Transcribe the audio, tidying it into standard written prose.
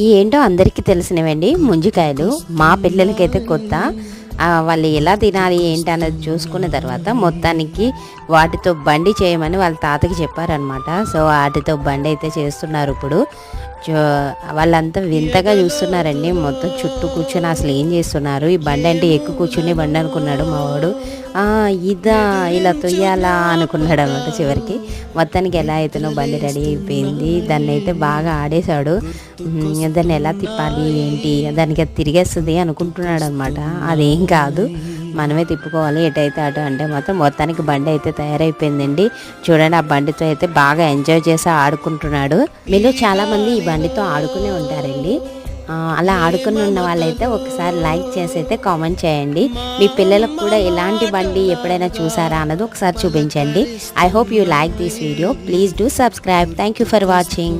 ఏంటో అందరికీ తెలిసినవండి ముంజికాయలు. మా పిల్లలకైతే కొత్త. వాళ్ళు ఎలా తినాలి ఏంటి అన్నది చూసుకున్న తర్వాత మొత్తానికి వాటితో బండి చేయమని వాళ్ళ తాతకి చెప్పారనమాట. సో వాటితో బండి అయితే చేస్తున్నారు ఇప్పుడు. వాళ్ళంతా వింతగా చూస్తున్నారండి. మొత్తం చుట్టూ కూర్చొని అసలు ఏం చేస్తున్నారు, ఈ బండి అంటే ఎక్కువ కూర్చుని బండి అనుకున్నాడు మా వాడు. ఇదా ఇలా తొయ్యాలా అనుకున్నాడు అనమాట. చివరికి మొత్తానికి ఎలా అయితేనో బండి రెడీ అయిపోయింది. దాన్ని అయితే బాగా ఆడేశాడు. దాన్ని ఎలా తిప్పాలి ఏంటి, దానికి అది తిరిగేస్తుంది అనుకుంటున్నాడు అనమాట. అదేం కాదు, మనమే తిప్పుకోవాలి ఎటైతే అటు అంటే మాత్రం. మొత్తానికి బండి అయితే తయారైపోయిందండి. చూడండి, ఆ బండితో అయితే బాగా ఎంజాయ్ చేసి ఆడుకుంటున్నాడు. మీలో చాలామంది ఈ బండితో ఆడుకునే ఉంటారండి. అలా ఆడుకుని ఉన్న వాళ్ళైతే ఒకసారి లైక్ చేసి అయితే కామెంట్ చేయండి. మీ పిల్లలకు కూడా ఇలాంటి బండి ఎప్పుడైనా చూసారా అన్నది ఒకసారి చూపించండి. I hope you like this video. Please do subscribe. Thank you for watching.